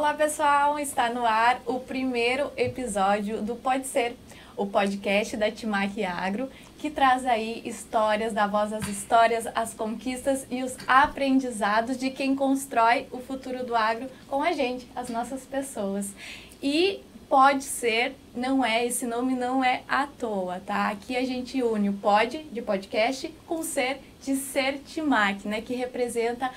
Olá pessoal, está no ar o primeiro episódio do Pode Ser, o podcast da Timac Agro, que traz aí histórias, dá voz às histórias, as conquistas e os aprendizados de quem constrói o futuro do agro com a gente, as nossas pessoas. E Pode Ser, esse nome não é à toa, tá? Aqui a gente une o pod, de podcast, com o ser, de ser Timac, né? Que representa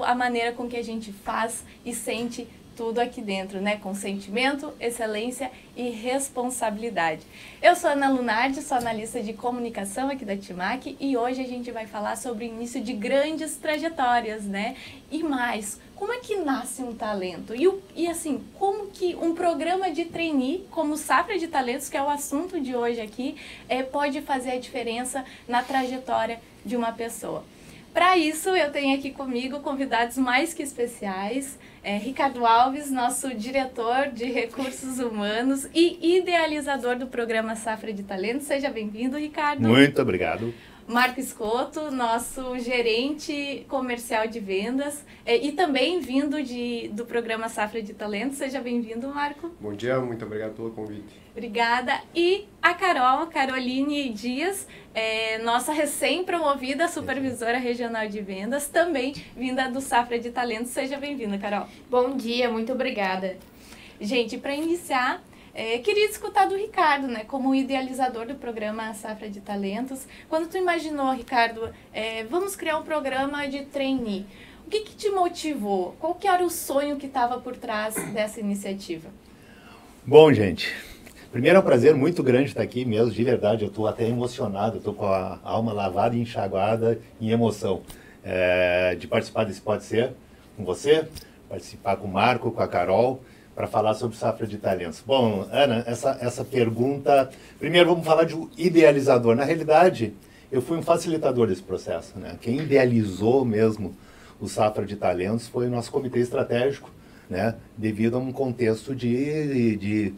a maneira com que a gente faz e sente tudo aqui dentro, né? Com sentimento, excelência e responsabilidade. Eu sou Ana Lunardi, sou analista de comunicação aqui da Timac e hoje a gente vai falar sobre o início de grandes trajetórias, né? E mais, como é que nasce um talento? E assim, como que um programa de trainee, como Safra de Talentos, que é o assunto de hoje aqui, pode fazer a diferença na trajetória de uma pessoa? Para isso, eu tenho aqui comigo convidados mais que especiais. Ricardo Alves, nosso diretor de recursos humanos e idealizador do programa Safra de Talentos. Seja bem-vindo, Ricardo. Muito obrigado. Marco Escoto, nosso gerente comercial de vendas e também vindo do programa Safra de Talentos. Seja bem-vindo, Marco. Bom dia, muito obrigado pelo convite. Obrigada. E a Caroline Dias, nossa recém-promovida supervisora regional de vendas, também vinda do Safra de Talentos. Seja bem-vinda, Carol. Bom dia, muito obrigada. Gente, para iniciar, queria escutar do Ricardo, né, como idealizador do programa Safra de Talentos. Quando tu imaginou, Ricardo, vamos criar um programa de trainee, o que te motivou? Qual que era o sonho que estava por trás dessa iniciativa? Bom, gente, primeiro é um prazer muito grande estar aqui mesmo, de verdade. Eu estou até emocionado, estou com a alma lavada e enxaguada em emoção de participar desse Pode Ser com você, participar com o Marco, com a Carol, para falar sobre Safra de Talentos. Bom, Ana, essa pergunta... Primeiro vamos falar de um idealizador. Na realidade, eu fui um facilitador desse processo, né? Quem idealizou mesmo o Safra de Talentos foi o nosso comitê estratégico, né? Devido a um contexto de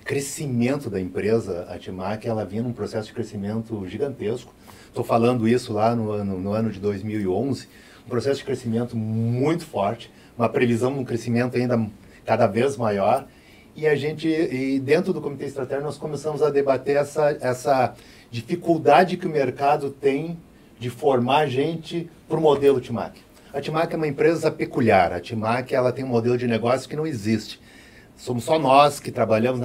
crescimento da empresa. A Timac, ela vinha num processo de crescimento gigantesco. Estou falando isso lá no ano de 2011. Um processo de crescimento muito forte, uma previsão de um crescimento ainda cada vez maior, e dentro do Comitê Estratégico nós começamos a debater essa dificuldade que o mercado tem de formar gente para o modelo Timac. A Timac é uma empresa peculiar, a Timac ela tem um modelo de negócio que não existe. Somos só nós que trabalhamos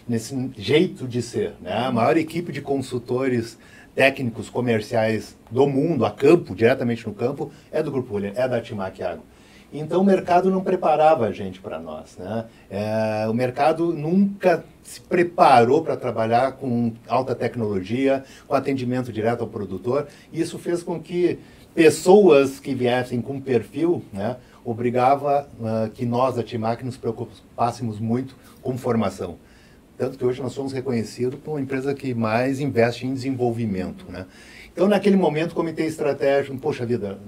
nesse jeito de ser, né? A maior equipe de consultores técnicos comerciais do mundo, a campo, diretamente no campo, é do Grupo Uller, é da Timac Agro. Então o mercado não preparava a gente para nós, né? O mercado nunca se preparou para trabalhar com alta tecnologia, com atendimento direto ao produtor. E isso fez com que pessoas que viessem com perfil, né, obrigava que nós, a Timac, nos preocupássemos muito com formação. Tanto que hoje nós somos reconhecidos como a empresa que mais investe em desenvolvimento, né? Então, naquele momento, o comitê estratégico, poxa vida,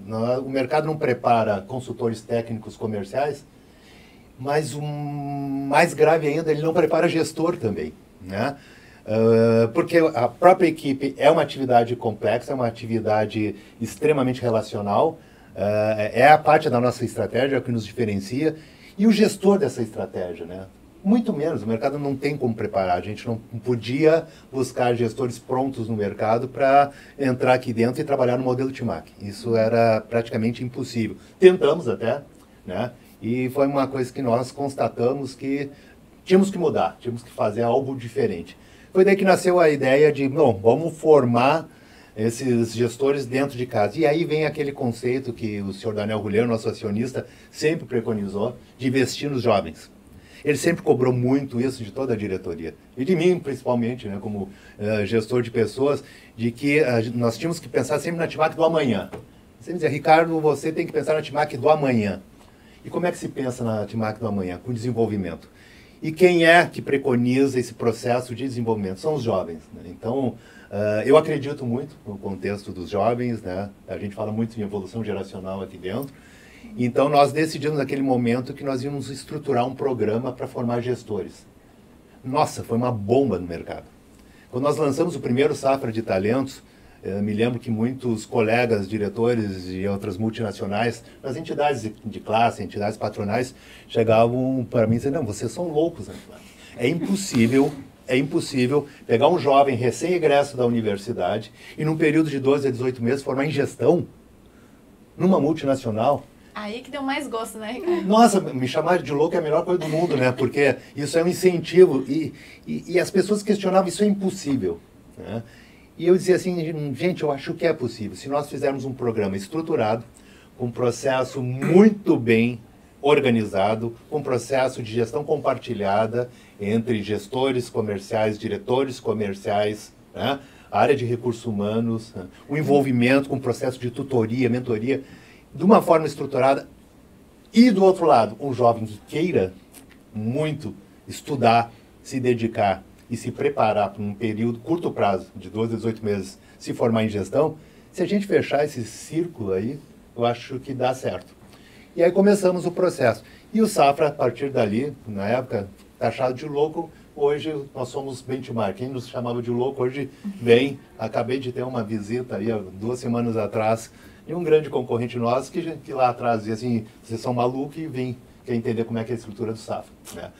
o mercado não prepara consultores técnicos comerciais, mas o mais grave ainda, ele não prepara gestor também, né? Porque a própria equipe é uma atividade complexa, é uma atividade extremamente relacional, é a parte da nossa estratégia que nos diferencia, e o gestor dessa estratégia, né? Muito menos, o mercado não tem como preparar, a gente não podia buscar gestores prontos no mercado para entrar aqui dentro e trabalhar no modelo Timac. Isso era praticamente impossível. Tentamos até, né? E foi uma coisa que nós constatamos que tínhamos que mudar, tínhamos que fazer algo diferente. Foi daí que nasceu a ideia de, bom, vamos formar esses gestores dentro de casa. E aí vem aquele conceito que o senhor Daniel Rulheiro, nosso acionista, sempre preconizou, de investir nos jovens. Ele sempre cobrou muito isso de toda a diretoria, e de mim principalmente, né, como gestor de pessoas, de que nós tínhamos que pensar sempre na Timac do amanhã. Você dizia, Ricardo, você tem que pensar na Timac do amanhã. E como é que se pensa na Timac do amanhã? Com desenvolvimento. E quem é que preconiza esse processo de desenvolvimento? São os jovens, né? Então, eu acredito muito no contexto dos jovens, né? A gente fala muito em evolução geracional aqui dentro. Então, nós decidimos naquele momento que nós íamos estruturar um programa para formar gestores. Nossa, foi uma bomba no mercado. Quando nós lançamos o primeiro Safra de Talentos, Eu me lembro que muitos colegas, diretores de outras multinacionais, das entidades de classe, entidades patronais, chegavam para mim e diziam, não, vocês são loucos, né? É impossível pegar um jovem recém-egresso da universidade e num período de 12 a 18 meses formar em gestão numa multinacional. Aí que deu mais gosto, né, Ricardo? Nossa, me chamar de louco é a melhor coisa do mundo, né? Porque isso é um incentivo e as pessoas questionavam, isso é impossível, né? E eu dizia assim, gente, eu acho que é possível. Se nós fizermos um programa estruturado, com um processo muito bem organizado, com um processo de gestão compartilhada entre gestores comerciais, diretores comerciais, né? A área de recursos humanos, né? O envolvimento com o processo de tutoria, mentoria, de uma forma estruturada. E do outro lado, um jovem que queira muito estudar, se dedicar e se preparar para um período curto prazo, de 12 a 18 meses, se formar em gestão, se a gente fechar esse círculo aí, eu acho que dá certo. E aí começamos o processo. E o Safra, a partir dali, na época, taxado de louco, hoje nós somos benchmark. Quem nos chamava de louco, hoje vem. Acabei de ter uma visita aí, 2 semanas atrás, de um grande concorrente nosso que lá atrás dizia assim, vocês são malucos e vem, quer entender como é que é a estrutura do Safra, né?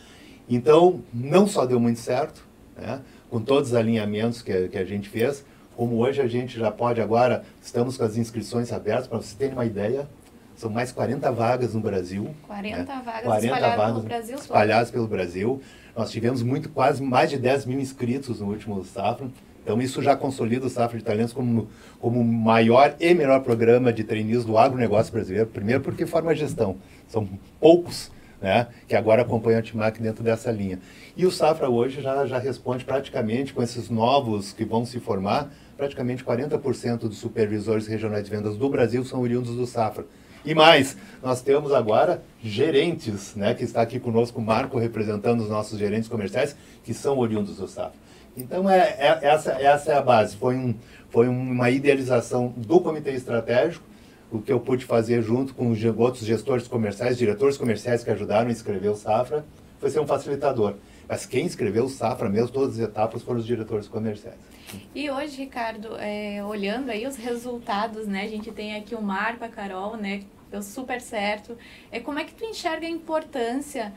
Então, não só deu muito certo, né, com todos os alinhamentos que a gente fez, como hoje a gente já pode agora, estamos com as inscrições abertas, para vocês terem uma ideia, são mais 40 vagas no Brasil. 40 né? vagas 40 espalhadas vagas pelo Brasil. espalhadas pelo Brasil. Nós tivemos quase mais de 10 mil inscritos no último Safra. Então isso já consolida o Safra de Talentos como o maior e melhor programa de trainees do agronegócio brasileiro. Primeiro porque forma gestão. São poucos, né, que agora acompanham a TIMAC dentro dessa linha. E o Safra hoje já responde praticamente, com esses novos que vão se formar, praticamente 40% dos supervisores regionais de vendas do Brasil são oriundos do Safra. E mais, nós temos agora gerentes, né, que está aqui conosco, o Marco, representando os nossos gerentes comerciais, que são oriundos do Safra. Então, essa é a base. Foi uma idealização do Comitê Estratégico, o que eu pude fazer junto com outros gestores comerciais, diretores comerciais que ajudaram a escrever o Safra, foi ser um facilitador. Mas quem escreveu o Safra mesmo, todas as etapas, foram os diretores comerciais. E hoje, Ricardo, olhando aí os resultados, né? A gente tem aqui o Marco, a Carol, né? Deu super certo. Como é que tu enxerga a importância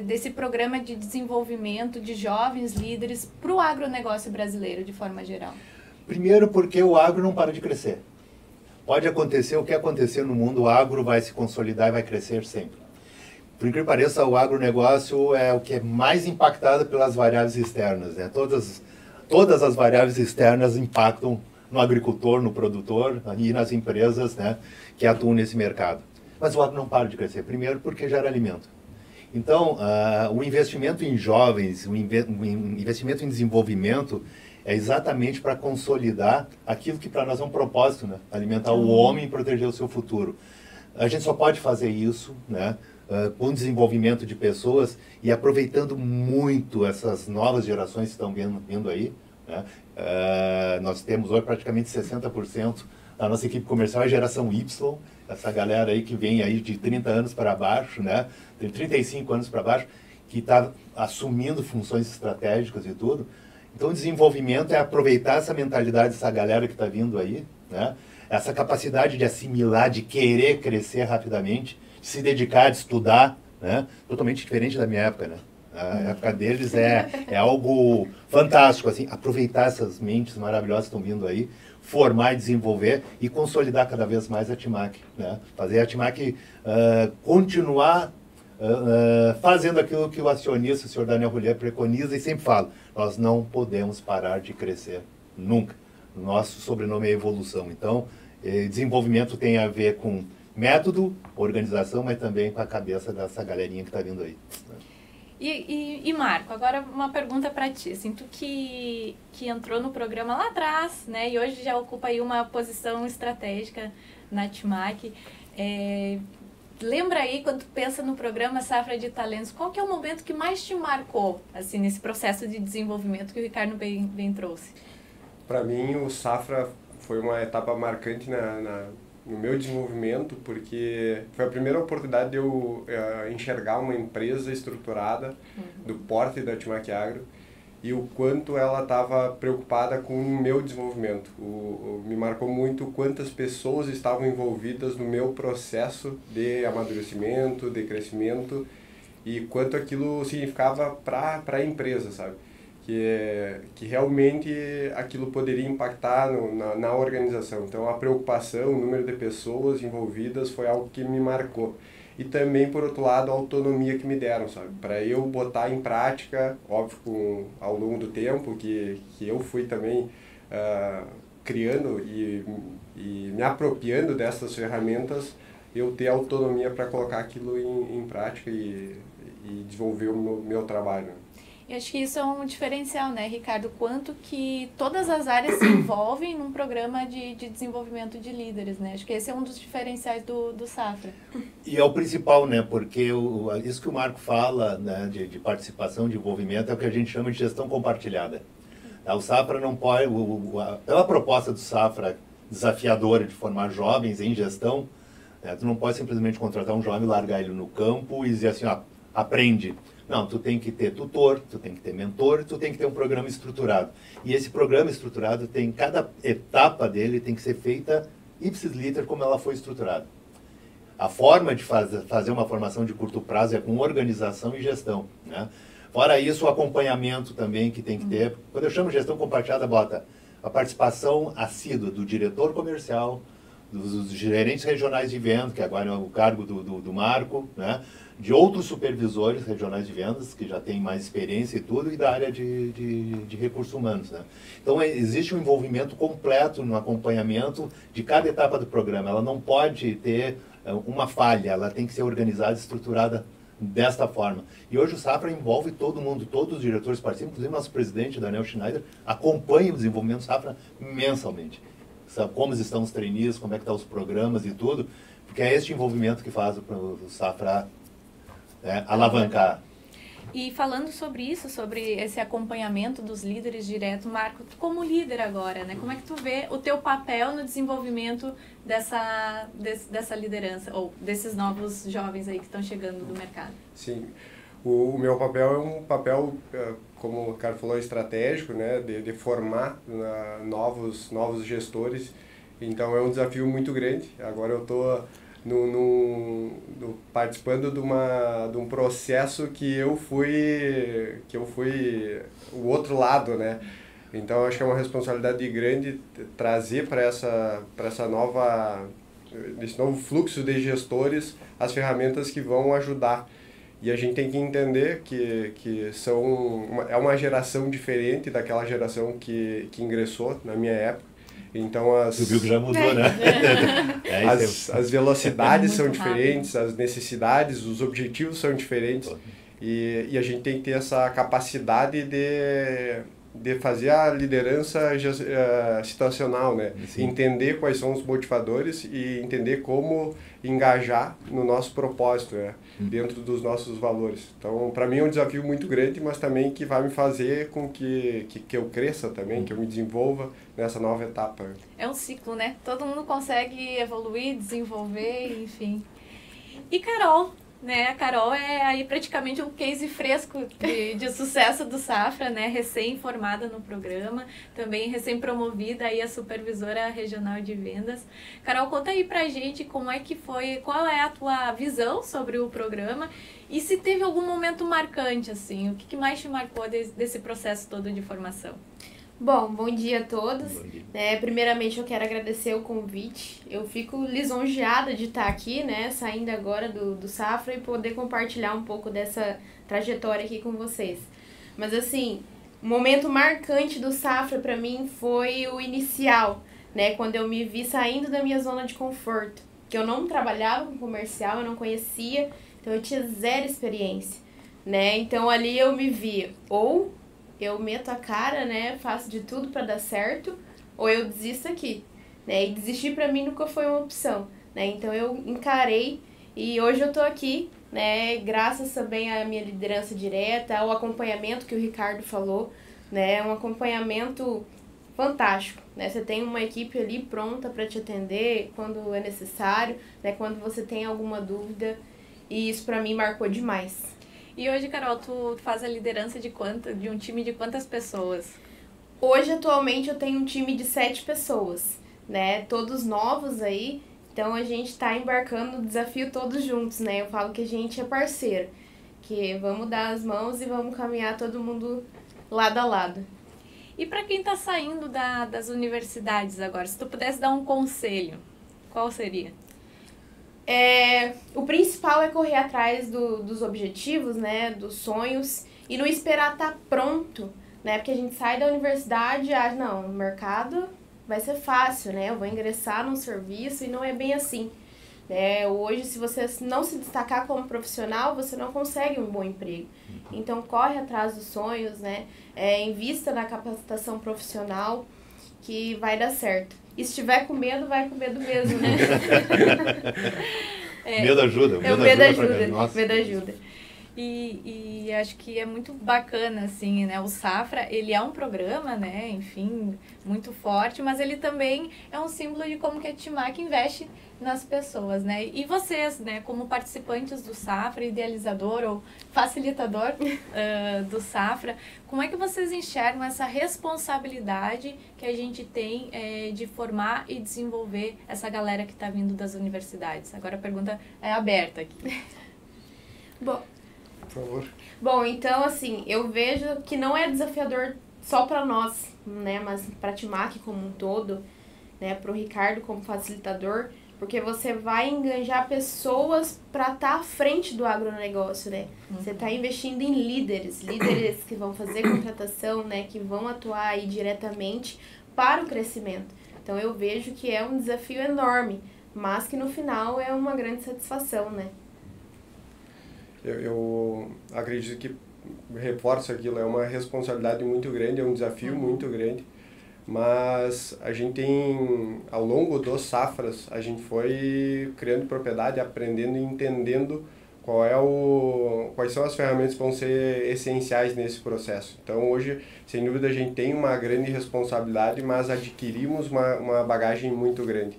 desse programa de desenvolvimento de jovens líderes para o agronegócio brasileiro, de forma geral? Primeiro, porque o agro não para de crescer. Pode acontecer o que acontecer no mundo, o agro vai se consolidar e vai crescer sempre. Por incrível que pareça, o agronegócio é o que é mais impactado pelas variáveis externas, né? Todas as variáveis externas impactam no agricultor, no produtor e nas empresas, né, que atuam nesse mercado. Mas o agro não para de crescer. Primeiro, porque gera alimento. Então, o investimento em jovens, o investimento em desenvolvimento é exatamente para consolidar aquilo que para nós é um propósito, né? Alimentar o homem e proteger o seu futuro. A gente só pode fazer isso, né, com desenvolvimento de pessoas e aproveitando muito essas novas gerações que estão vindo aí, né? Nós temos hoje praticamente 60% da nossa equipe comercial é geração Y, essa galera aí que vem aí de 30 anos para baixo, né? De 35 anos para baixo, que está assumindo funções estratégicas e tudo. Então, o desenvolvimento é aproveitar essa mentalidade dessa galera que está vindo aí, né? Essa capacidade de assimilar, de querer crescer rapidamente, de se dedicar, de estudar, né? Totalmente diferente da minha época, né? A época deles é algo fantástico, assim, aproveitar essas mentes maravilhosas que estão vindo aí, formar e desenvolver e consolidar cada vez mais a TIMAC, né? Fazer a TIMAC continuar fazendo aquilo que o acionista, o senhor Daniel Roulier, preconiza e sempre fala, nós não podemos parar de crescer, nunca. Nosso sobrenome é evolução. Então, desenvolvimento tem a ver com método, organização, mas também com a cabeça dessa galerinha que está vindo aí. E Marco, agora uma pergunta para ti. Assim, tu que entrou no programa lá atrás, né, e hoje já ocupa aí uma posição estratégica na TIMAC. Lembra aí, quando tu pensa no programa Safra de Talentos, qual que é o momento que mais te marcou, assim, nesse processo de desenvolvimento que o Ricardo bem trouxe? Para mim, o Safra foi uma etapa marcante no meu desenvolvimento, porque foi a primeira oportunidade de eu enxergar uma empresa estruturada do porte da TIMAC Agro e o quanto ela estava preocupada com o meu desenvolvimento. Me marcou muito quantas pessoas estavam envolvidas no meu processo de amadurecimento, de crescimento, e quanto aquilo significava para a empresa, sabe? Que realmente aquilo poderia impactar na organização. Então, a preocupação, o número de pessoas envolvidas foi algo que me marcou. E também, por outro lado, a autonomia que me deram, sabe? Para eu botar em prática, óbvio, ao longo do tempo, que eu fui também criando e me apropriando dessas ferramentas, eu ter autonomia para colocar aquilo em prática e desenvolver o meu trabalho. E acho que isso é um diferencial, né, Ricardo? Quanto que todas as áreas se envolvem num programa de desenvolvimento de líderes, né? Acho que esse é um dos diferenciais do Safra. E é o principal, né? Porque isso que o Marco fala, né, de participação, de envolvimento, é o que a gente chama de gestão compartilhada. O Safra não pode... Pela proposta do Safra desafiadora de formar jovens em gestão, tu não pode simplesmente contratar um jovem, largar ele no campo e dizer assim, aprende. Não, tu tem que ter tutor, tu tem que ter mentor, tu tem que ter um programa estruturado. E esse programa estruturado tem, cada etapa dele tem que ser feita ipsis liter como ela foi estruturada. A forma de fazer uma formação de curto prazo é com organização e gestão, né? Fora isso, o acompanhamento também que tem que ter. Quando eu chamo gestão compartilhada, bota a participação assídua do diretor comercial, dos gerentes regionais de vendas, que agora é o cargo do Marco, né? De outros supervisores regionais de vendas, que já têm mais experiência e tudo, e da área de recursos humanos, né? Então, existe um envolvimento completo no acompanhamento de cada etapa do programa. Ela não pode ter uma falha, ela tem que ser organizada, estruturada desta forma. E hoje o Safra envolve todo mundo, todos os diretores participam, inclusive nosso presidente, Daniel Schneider, acompanha o desenvolvimento do Safra mensalmente. Sabe como estão os trainees, como é que estão os programas e tudo, porque é este envolvimento que faz o Safra alavancar. E falando sobre isso, sobre esse acompanhamento dos líderes direto, Marco, tu como líder agora, né? Como é que tu vê o teu papel no desenvolvimento dessa liderança, ou desses novos jovens aí que estão chegando do mercado? Sim, o meu papel é um papel, como o Ricardo falou, estratégico, né? De formar novos gestores. Então é um desafio muito grande. Agora eu estou participando de um processo que eu fui o outro lado, né? Então acho que é uma responsabilidade grande trazer para esse novo fluxo de gestores as ferramentas que vão ajudar. E a gente tem que entender que é uma geração diferente daquela geração que ingressou na minha época. Então tu viu que já mudou, né? As velocidades são diferentes, as necessidades, os objetivos são diferentes. E a gente tem que ter essa capacidade de fazer a liderança situacional, né? Sim. Entender quais são os motivadores e entender como engajar no nosso propósito, né? Dentro dos nossos valores. Então, para mim é um desafio muito grande, mas também que vai me fazer com que eu cresça também, que eu me desenvolva nessa nova etapa. É um ciclo, né? Todo mundo consegue evoluir, desenvolver, enfim. E Carol, né? A Carol é aí praticamente um case fresco de sucesso do Safra, né? Recém-formada no programa, também recém-promovida aí a supervisora regional de vendas. Carol, conta aí pra gente como é que foi, qual é a tua visão sobre o programa e se teve algum momento marcante, assim, o que mais te marcou desse processo todo de formação? Bom dia a todos. Bom dia. Primeiramente eu quero agradecer o convite. Eu fico lisonjeada de estar aqui, né, saindo agora do Safra e poder compartilhar um pouco dessa trajetória aqui com vocês. Mas assim, o momento marcante do Safra para mim foi o inicial, né, quando eu me vi saindo da minha zona de conforto, que eu não trabalhava com comercial, eu não conhecia, então eu tinha zero experiência, né? Então ali eu me vi ou eu meto a cara, né, faço de tudo para dar certo, ou eu desisto aqui, né, e desistir para mim nunca foi uma opção, né, então eu encarei e hoje eu tô aqui, né, graças também à minha liderança direta, ao acompanhamento que o Ricardo falou, né, um acompanhamento fantástico, né, você tem uma equipe ali pronta para te atender quando é necessário, né, quando você tem alguma dúvida, e isso para mim marcou demais. E hoje, Carol, tu faz a liderança de um time de quantas pessoas? Hoje, atualmente, eu tenho um time de 7 pessoas, né? Todos novos aí. Então, a gente está embarcando no desafio todos juntos, né? Eu falo que a gente é parceiro. Que vamos dar as mãos e vamos caminhar todo mundo lado a lado. E para quem está saindo das universidades agora, se tu pudesse dar um conselho, qual seria? O principal é correr atrás dos objetivos, né? Dos sonhos e não esperar estar pronto, né? Porque a gente sai da universidade e acha, não, o mercado vai ser fácil, né? Eu vou ingressar num serviço e não é bem assim. Hoje, se você não se destacar como profissional, você não consegue um bom emprego. Então, corre atrás dos sonhos, né? Invista na capacitação profissional, que vai dar certo. E se tiver com medo, vai com medo mesmo, né? Medo ajuda. Medo ajuda. E acho que é muito bacana, assim, né? O Safra, ele é um programa, né? Enfim, muito forte, mas ele também é um símbolo de como que a Timac investe nas pessoas, né? E vocês, né? Como participantes do Safra, idealizador ou facilitador do Safra, como é que vocês enxergam essa responsabilidade que a gente tem de formar e desenvolver essa galera que está vindo das universidades? Agora a pergunta é aberta aqui. Por favor. Bom, então, assim, eu vejo que não é desafiador só para nós, né, mas para a Timac como um todo, né, para o Ricardo como facilitador, porque você vai enganjar pessoas para estar à frente do agronegócio, né? Você está investindo em líderes que vão fazer contratação, né, que vão atuar aí diretamente para o crescimento. Então, eu vejo que é um desafio enorme, mas que no final é uma grande satisfação, né? Eu acredito que, reforço aquilo, é uma responsabilidade muito grande, é um desafio muito grande, mas a gente tem, ao longo dos safras, a gente foi criando propriedade, aprendendo e entendendo quais são as ferramentas que vão ser essenciais nesse processo. Então, hoje, sem dúvida, a gente tem uma grande responsabilidade, mas adquirimos uma bagagem muito grande.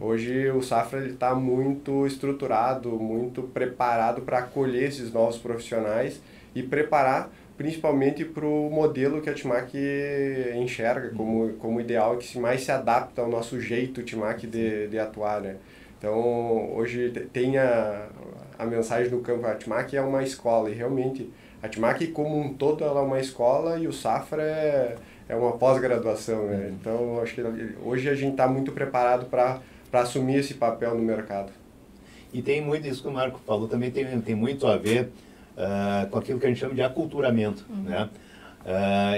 Hoje, o Safra está muito estruturado, muito preparado para acolher esses novos profissionais e preparar principalmente para o modelo que a Timac enxerga como ideal, que mais se adapta ao nosso jeito Timac de atuar, né? Então, hoje tem a mensagem do campo, a Timac é uma escola, e realmente a Timac como um todo ela é uma escola e o Safra é uma pós-graduação, né? Então, acho que hoje a gente está muito preparado para assumir esse papel no mercado. E tem muito, isso que o Marco falou, também tem muito a ver com aquilo que a gente chama de aculturamento, né?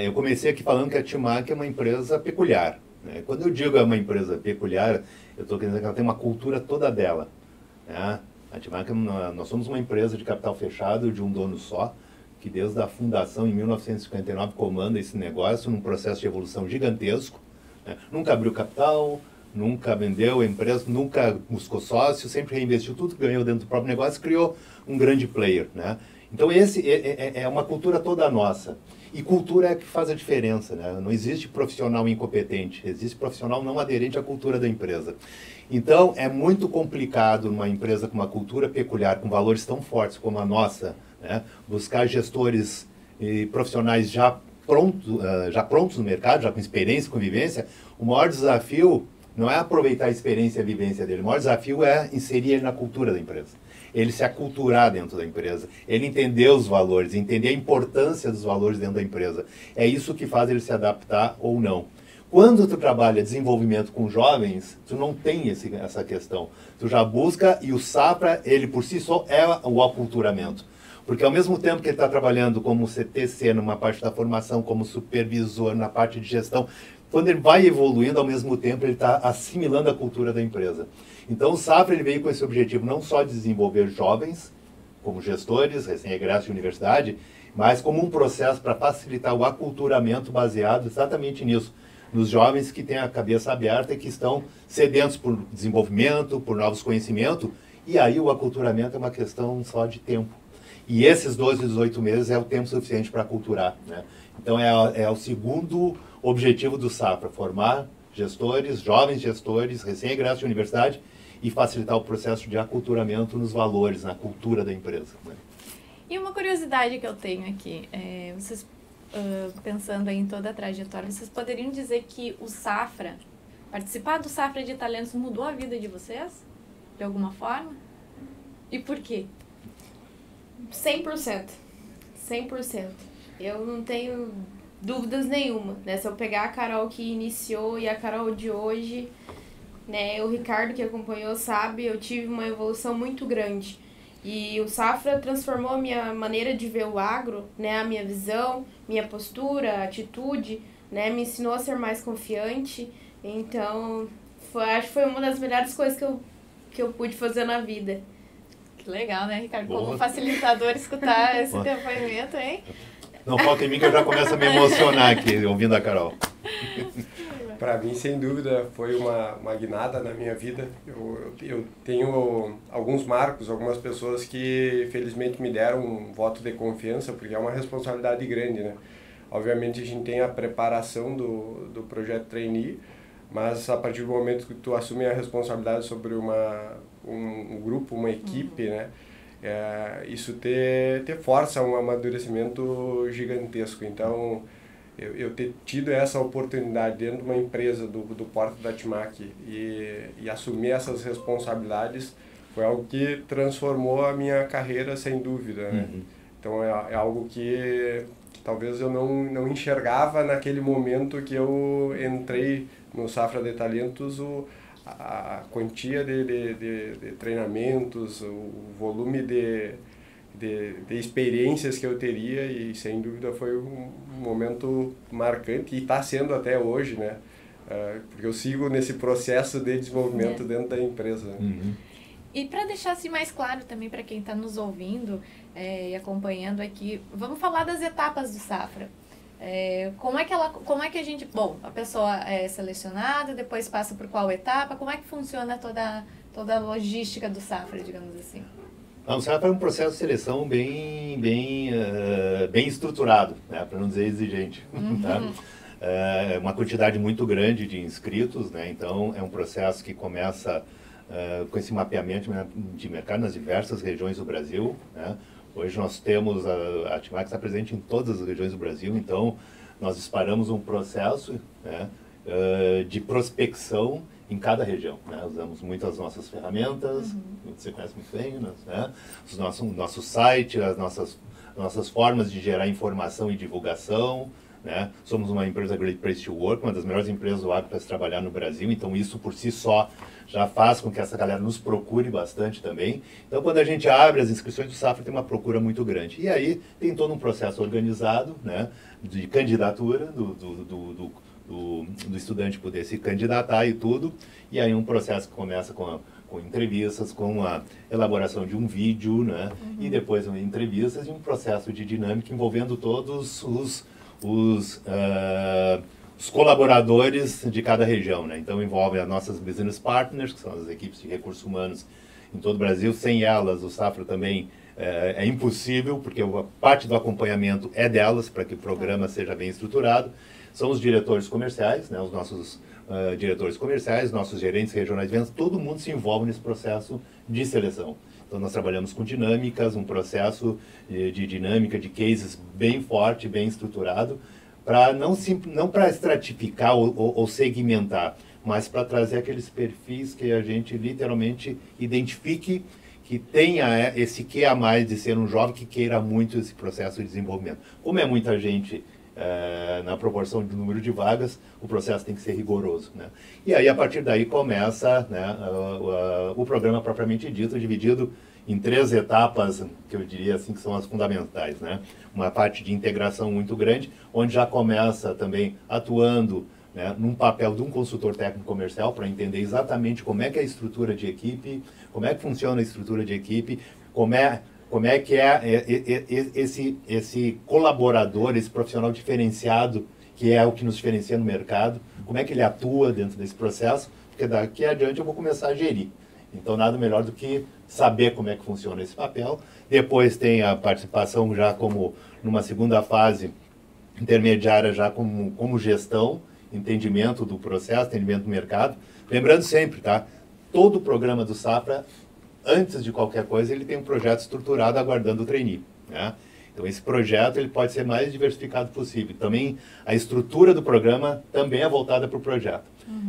Eu comecei aqui falando que a Timac é uma empresa peculiar, né? Quando eu digo é uma empresa peculiar, eu estou querendo dizer que ela tem uma cultura toda dela, né? A Timac, nós somos uma empresa de capital fechado de um dono só, que desde a fundação em 1959 comanda esse negócio num processo de evolução gigantesco, né? Nunca abriu capital, nunca vendeu a empresa, nunca buscou sócio, sempre reinvestiu tudo que ganhou dentro do próprio negócio, criou um grande player, né? Então esse é uma cultura toda nossa. E cultura é que faz a diferença, né? Não existe profissional incompetente, existe profissional não aderente à cultura da empresa. Então é muito complicado numa empresa com uma cultura peculiar, com valores tão fortes como a nossa, né? Buscar gestores e profissionais já prontos no mercado, já com experiência, com vivência. O maior desafio não é aproveitar a experiência e a vivência dele, o maior desafio é inserir ele na cultura da empresa. Ele se aculturar dentro da empresa, ele entender os valores, entender a importância dos valores dentro da empresa. É isso que faz ele se adaptar ou não. Quando tu trabalha desenvolvimento com jovens, tu não tem essa questão. Tu já busca, e o Safra, ele por si só é o aculturamento. Porque ao mesmo tempo que ele está trabalhando como CTC, numa parte da formação, como supervisor, na parte de gestão, quando ele vai evoluindo, ao mesmo tempo ele está assimilando a cultura da empresa. Então o Safra ele veio com esse objetivo não só de desenvolver jovens, como gestores, recém-egressos de universidade, mas como um processo para facilitar o aculturamento baseado exatamente nisso, nos jovens que têm a cabeça aberta e que estão sedentos por desenvolvimento, por novos conhecimentos, e aí o aculturamento é uma questão só de tempo. E esses 12, 18 meses é o tempo suficiente para aculturar, né? Então é o segundo objetivo do Safra, formar gestores, jovens gestores, recém-egressos de universidade e facilitar o processo de aculturamento nos valores, na cultura da empresa, né? E uma curiosidade que eu tenho aqui, vocês pensando aí em toda a trajetória, vocês poderiam dizer que o Safra, participar do Safra de Talentos mudou a vida de vocês? De alguma forma? E por quê? 100%. 100%. Eu não tenho dúvidas nenhuma, né? Se eu pegar a Carol que iniciou e a Carol de hoje, né? O Ricardo que acompanhou sabe, eu tive uma evolução muito grande. E o Safra transformou a minha maneira de ver o agro, né? A minha visão, minha postura, atitude, né? Me ensinou a ser mais confiante. Então, acho que foi uma das melhores coisas que eu pude fazer na vida. Que legal, né, Ricardo? Boa. Como facilitador escutar esse depoimento, hein? Não falta em mim que eu já começo a me emocionar aqui, ouvindo a Carol. Para mim, sem dúvida, foi uma guinada na minha vida. Eu tenho alguns marcos, algumas pessoas que felizmente me deram um voto de confiança, porque é uma responsabilidade grande, né? Obviamente a gente tem a preparação do projeto Trainee, mas a partir do momento que tu assume a responsabilidade sobre um grupo, uma equipe, né? Isso te força um amadurecimento gigantesco. Então, eu ter tido essa oportunidade dentro de uma empresa do porte da TIMAC e assumir essas responsabilidades foi algo que transformou a minha carreira, sem dúvida, né? Uhum. Então, é algo que talvez eu não enxergava naquele momento que eu entrei no Safra de Talentos, a quantia de treinamentos, o volume de experiências que eu teria, e sem dúvida foi um momento marcante e está sendo até hoje, né? Porque eu sigo nesse processo de desenvolvimento dentro da empresa. Uhum. E para deixar assim mais claro também para quem está nos ouvindo e acompanhando aqui, vamos falar das etapas do Safra. Como é que a gente, a pessoa é selecionada, depois passa por qual etapa, como é que funciona toda a logística do Safra, digamos assim? O Safra é um processo de seleção bem estruturado, né, para não dizer exigente. Uhum. Tá? Uma quantidade muito grande de inscritos, né, então é um processo que começa com esse mapeamento de mercado nas diversas regiões do Brasil, né? Hoje nós temos, a TIMAC está presente em todas as regiões do Brasil, então nós disparamos um processo, né, de prospecção em cada região, né? Usamos muito as nossas ferramentas, você conhece muito bem, né? O nosso site, as nossas formas de gerar informação e divulgação, né? Somos uma empresa Great Place to Work, uma das melhores empresas do agro para se trabalhar no Brasil, então isso por si só já faz com que essa galera nos procure bastante também. Então, quando a gente abre as inscrições do Safra, tem uma procura muito grande. E aí tem todo um processo organizado, né, de candidatura do estudante poder se candidatar e tudo. E aí um processo que começa com entrevistas, com a elaboração de um vídeo, né, e depois entrevistas e um processo de dinâmica envolvendo todos os colaboradores de cada região, né? Então envolve as nossas business partners, que são as equipes de recursos humanos em todo o Brasil. Sem elas, o Safra também é impossível, porque a parte do acompanhamento é delas, para que o programa seja bem estruturado. São os diretores comerciais, né? Os nossos diretores comerciais, nossos gerentes regionais de vendas, todo mundo se envolve nesse processo de seleção. Então nós trabalhamos com dinâmicas, um processo de dinâmica, de cases bem forte, bem estruturado, para não para estratificar ou segmentar, mas para trazer aqueles perfis que a gente literalmente identifique, que tenha esse que a mais de ser um jovem que queira muito esse processo de desenvolvimento. Como é muita gente na proporção do número de vagas, o processo tem que ser rigoroso, né? E aí, a partir daí, começa, né, o programa propriamente dito, dividido em 3 etapas, que eu diria assim, que são as fundamentais, né? Uma parte de integração muito grande, onde já começa também atuando, né, num papel de um consultor técnico comercial para entender exatamente como é que é a estrutura de equipe, como é que funciona a estrutura de equipe, como é que é esse colaborador, esse profissional diferenciado, que é o que nos diferencia no mercado, como é que ele atua dentro desse processo, porque daqui adiante eu vou começar a gerir. Então, nada melhor do que saber como é que funciona esse papel. Depois tem a participação já como numa segunda fase intermediária, já como gestão, entendimento do processo, entendimento do mercado. Lembrando sempre, tá? Todo o programa do Safra, antes de qualquer coisa, ele tem um projeto estruturado aguardando o trainee. né? Então esse projeto ele pode ser mais diversificado possível. Também a estrutura do programa também é voltada para o projeto.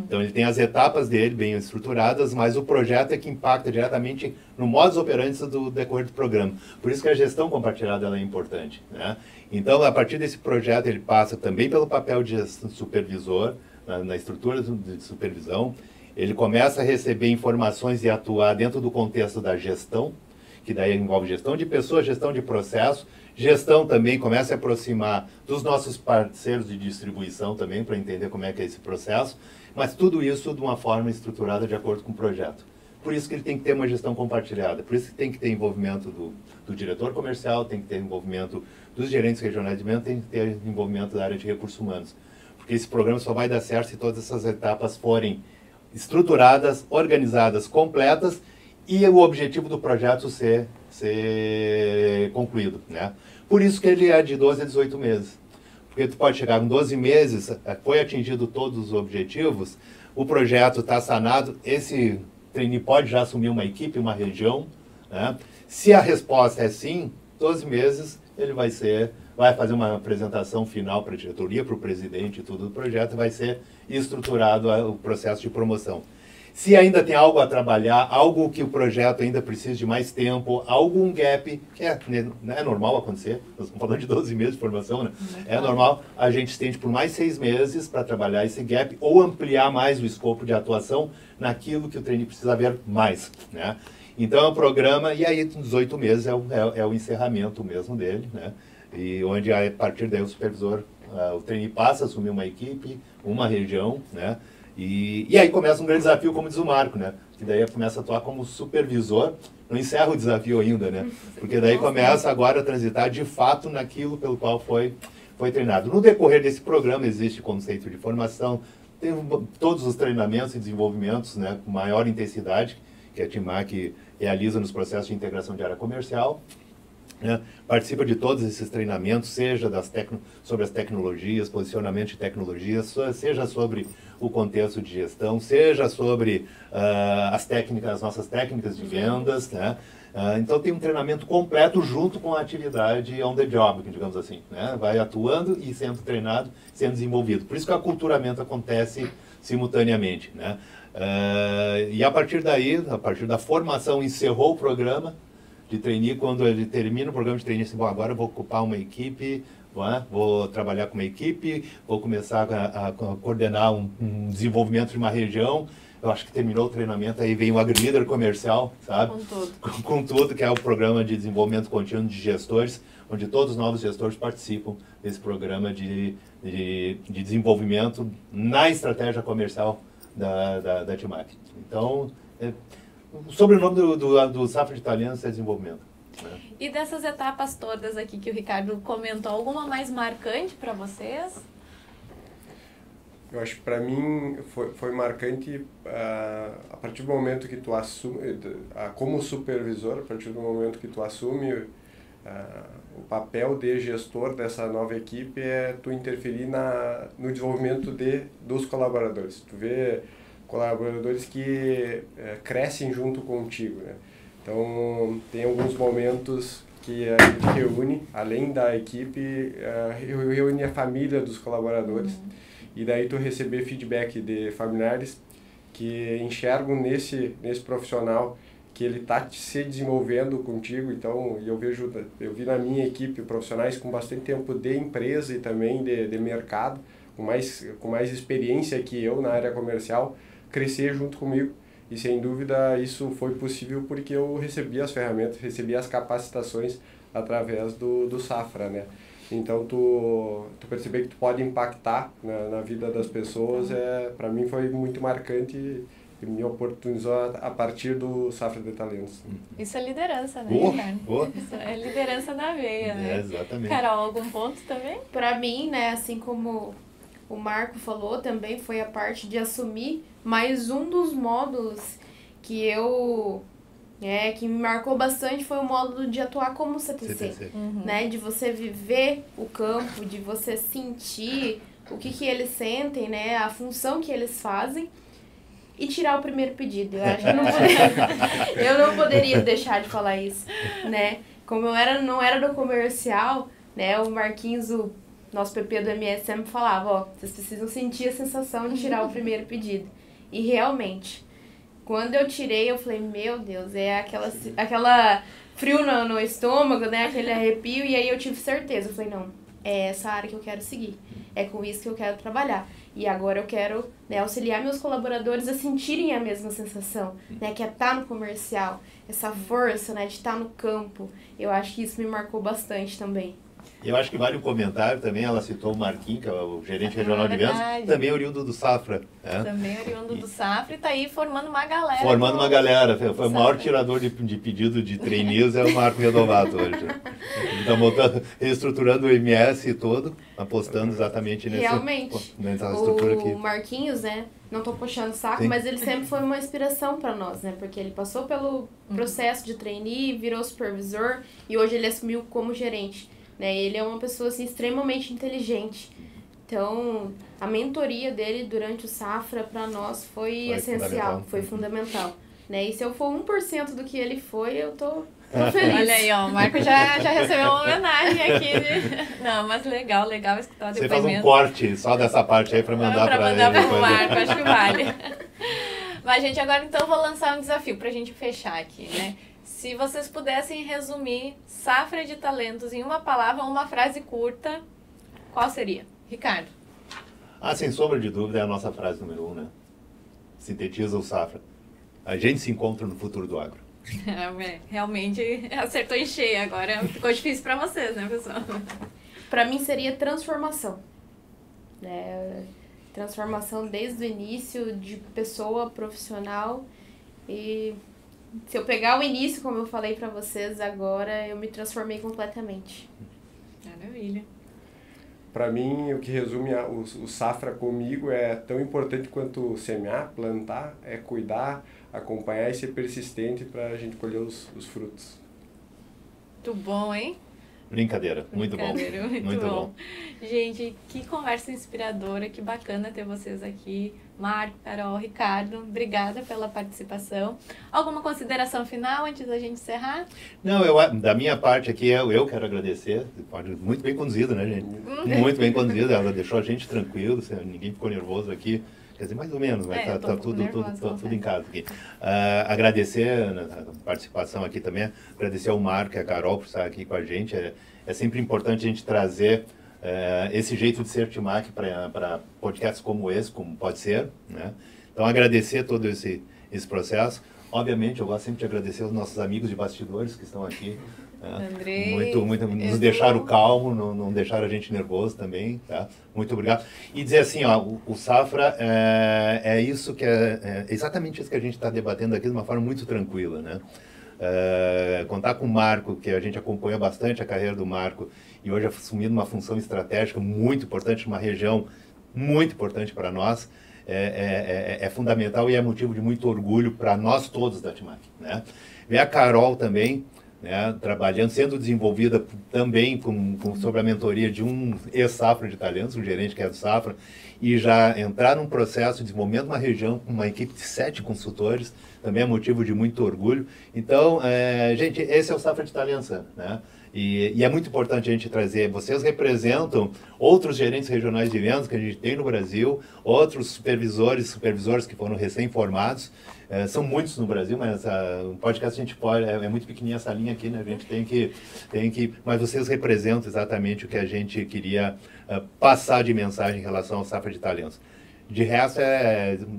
Então ele tem as etapas dele bem estruturadas, mas o projeto é que impacta diretamente no modus operandi do decorrer do programa. Por isso que a gestão compartilhada ela é importante, né? Então a partir desse projeto ele passa também pelo papel de supervisor, na estrutura de supervisão. Ele começa a receber informações e atuar dentro do contexto da gestão, que daí envolve gestão de pessoas, gestão de processo, gestão também começa a aproximar dos nossos parceiros de distribuição também, para entender como é que é esse processo, mas tudo isso de uma forma estruturada de acordo com o projeto. Por isso que ele tem que ter uma gestão compartilhada, por isso que tem que ter envolvimento do diretor comercial, tem que ter envolvimento dos gerentes regionais de vendas, tem que ter envolvimento da área de recursos humanos. Porque esse programa só vai dar certo se todas essas etapas forem estruturadas, organizadas, completas, e o objetivo do projeto ser concluído, né? Por isso que ele é de 12 a 18 meses. Porque tu pode chegar com 12 meses, foi atingido todos os objetivos, o projeto está sanado, esse trainee pode já assumir uma equipe, uma região, né? Se a resposta é sim, 12 meses ele vai fazer uma apresentação final para a diretoria, para o presidente e tudo do projeto, vai ser estruturado o processo de promoção. Se ainda tem algo a trabalhar, algo que o projeto ainda precisa de mais tempo, algum gap, que é normal acontecer, nós estamos falando de 12 meses de formação, né? É normal, a gente estende por mais 6 meses para trabalhar esse gap ou ampliar mais o escopo de atuação naquilo que o trainee precisa ver mais, né? Então é um programa, e aí 18 meses é o encerramento mesmo dele, né? E onde a partir daí o supervisor, o trainee passa a assumir uma equipe, uma região, né? E aí começa um grande desafio, como diz o Marco, né? Que daí começa a atuar como supervisor, não encerra o desafio ainda, né? Porque daí começa agora a transitar de fato naquilo pelo qual foi treinado. No decorrer desse programa existe conceito de formação, tem todos os treinamentos e desenvolvimentos, né, com maior intensidade, que a TIMAC realiza nos processos de integração de área comercial. Né? Participa de todos esses treinamentos, seja sobre as tecnologias, posicionamento de tecnologias, seja sobre o contexto de gestão, seja sobre as nossas técnicas de vendas, né? Então tem um treinamento completo junto com a atividade on the job, digamos assim, né? Vai atuando e sendo treinado, sendo desenvolvido. Por isso que o aculturamento acontece simultaneamente, né? E a partir daí, a partir da formação, encerrou o programa de trainee. Quando ele termina o programa de trainee, assim, bom, agora eu vou ocupar uma equipe, vou trabalhar com uma equipe, vou começar a coordenar um desenvolvimento de uma região. Eu acho que terminou o treinamento, aí vem o AgriLeader comercial, sabe? Com tudo. Com tudo, que é o programa de desenvolvimento contínuo de gestores, onde todos os novos gestores participam desse programa de desenvolvimento na estratégia comercial da TIMAC. Então, o sobrenome do Safra de Italianos é desenvolvimento. Né? E dessas etapas todas aqui que o Ricardo comentou, alguma mais marcante para vocês? Eu acho que para mim foi marcante a partir do momento que tu assume, como supervisor, a partir do momento que tu assume o papel de gestor dessa nova equipe, é tu interferir no desenvolvimento dos colaboradores. Tu vê colaboradores que crescem junto contigo, né? Então, tem alguns momentos que a gente reúne, além da equipe, reúne a família dos colaboradores. E daí tu receber feedback de familiares que enxergam nesse profissional que ele está se desenvolvendo contigo. Então, eu vi na minha equipe profissionais com bastante tempo de empresa e também de mercado, com mais experiência que eu na área comercial, crescer junto comigo. E sem dúvida isso foi possível porque eu recebi as ferramentas, recebi as capacitações através do Safra, né? Então tu perceber que tu pode impactar na vida das pessoas, para mim foi muito marcante e me oportunizou a partir do Safra de Talentos. Isso é liderança, né, Ricardo? Boa. Isso é liderança na veia, né? Exatamente. Carol, algum ponto também? Para mim, né, assim como o Marco falou, também foi a parte de assumir mais um dos módulos que que me marcou bastante, foi o módulo de atuar como CTC. Né? De você viver o campo, de você sentir o que eles sentem, né? A função que eles fazem e tirar o primeiro pedido. Eu acho que eu não poderia deixar de falar isso, né? como não era do comercial, né, o Marquinhos, o nosso PP do MS, sempre falava, ó, vocês precisam sentir a sensação de tirar o primeiro pedido. E realmente, quando eu tirei, eu falei, meu Deus, é aquela frio no estômago, né, aquele arrepio, e aí eu tive certeza, eu falei, não, é essa área que eu quero seguir, é com isso que eu quero trabalhar. E agora eu quero, né, auxiliar meus colaboradores a sentirem a mesma sensação, né, que é estar no comercial, essa força, né, de estar no campo. Eu acho que isso me marcou bastante também. Eu acho que vale um comentário também, ela citou o Marquinhos, que é o gerente regional de vendas, também oriundo do Safra. Também oriundo do Safra e está aí formando uma galera. Formando uma galera, foi o maior tirador de pedido de trainees, é o Marco Redovato hoje. Ele está reestruturando o MS todo, apostando exatamente nessa estrutura aqui. O Marquinhos, né, não estou puxando o saco, mas ele sempre foi uma inspiração para nós, né, porque ele passou pelo processo de trainee, virou supervisor e hoje ele assumiu como gerente. Né? Ele é uma pessoa assim, extremamente inteligente. Então, a mentoria dele durante o Safra, para nós, foi essencial, foi fundamental. Né? E se eu for 1% do que ele foi, eu tô feliz. Olha aí, ó, o Marco já recebeu uma homenagem aqui. Não, mas legal escutar o depoimento. Você faz um corte só dessa parte aí para mandar para ele. Para mandar pro Marco, acho que vale. Mas, gente, agora então vou lançar um desafio pra gente fechar aqui, né? Se vocês pudessem resumir Safra de Talentos em uma palavra ou uma frase curta, qual seria? Ricardo. Sem sombra de dúvida, é a nossa frase número 1, né? Sintetiza o Safra. A gente se encontra no futuro do agro. Realmente acertou em cheio. Agora ficou difícil para vocês, né, pessoal? Para mim seria transformação. Transformação desde o início, de pessoa profissional. E se eu pegar o início, como eu falei pra vocês agora, eu me transformei completamente. Maravilha. Para mim, o que resume o Safra comigo é tão importante quanto semear, plantar, é cuidar, acompanhar e ser persistente para a gente colher os frutos. Muito bom, hein? Brincadeira, muito bom. Muito bom. Gente, que conversa inspiradora, que bacana ter vocês aqui. Marco, Carol, Ricardo, obrigada pela participação. Alguma consideração final antes da gente encerrar? Não, da minha parte aqui, eu quero agradecer. Muito bem conduzido, né, gente? Muito bem conduzido. Ela deixou a gente tranquilo, ninguém ficou nervoso aqui. Quer dizer, mais ou menos, mas tá tudo em casa aqui. Agradecer a participação aqui também, agradecer ao Marco e a Carol por estar aqui com a gente. É sempre importante a gente trazer esse jeito de ser Timac para podcasts como esse, como pode ser, né? Então, agradecer todo esse processo. Obviamente, eu gosto sempre de agradecer aos nossos amigos de bastidores que estão aqui. Andrei, nos deixaram calmo, não deixaram a gente nervoso também, tá? Muito obrigado. E dizer assim, ó, o Safra é isso que é exatamente isso que a gente está debatendo aqui de uma forma muito tranquila, né? Contar com o Marco, que a gente acompanha bastante a carreira do Marco e hoje assumindo uma função estratégica muito importante, uma região muito importante para nós, é fundamental e é motivo de muito orgulho para nós todos da Timac, né? Ver a Carol também, né, trabalhando, sendo desenvolvida também sob a mentoria de um ex-Safra de talentos, um gerente que é do Safra, e já entrar num processo de desenvolvimento de uma região com uma equipe de 7 consultores, também é motivo de muito orgulho. Então, gente, esse é o Safra de Talentos, né? E é muito importante a gente trazer, vocês representam outros gerentes regionais de vendas que a gente tem no Brasil, outros supervisores que foram recém-formados, são muitos no Brasil, mas o podcast a gente pode, é muito pequenininha essa linha aqui, né? A gente tem que, mas vocês representam exatamente o que a gente queria passar de mensagem em relação ao Safra de Talentos. De resto,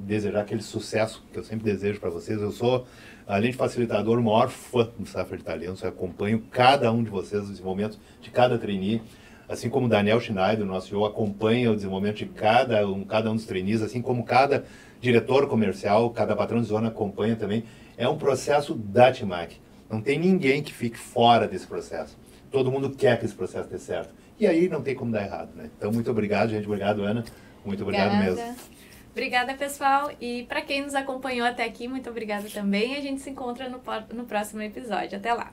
desejar aquele sucesso que eu sempre desejo para vocês. Eu sou, além de facilitador, o maior fã do Safra de Talentos. Eu acompanho cada um de vocês, o desenvolvimento de cada trainee. Assim como o Daniel Schneider, nosso CEO, acompanha o desenvolvimento de cada um dos trainees, assim como cada diretor comercial, cada patrão de zona acompanha também. É um processo da Timac. Não tem ninguém que fique fora desse processo. Todo mundo quer que esse processo dê certo. E aí não tem como dar errado, né? Então, muito obrigado, gente. Obrigado, Ana. Muito obrigado mesmo. Obrigada, pessoal. E para quem nos acompanhou até aqui, muito obrigada também. A gente se encontra no próximo episódio. Até lá.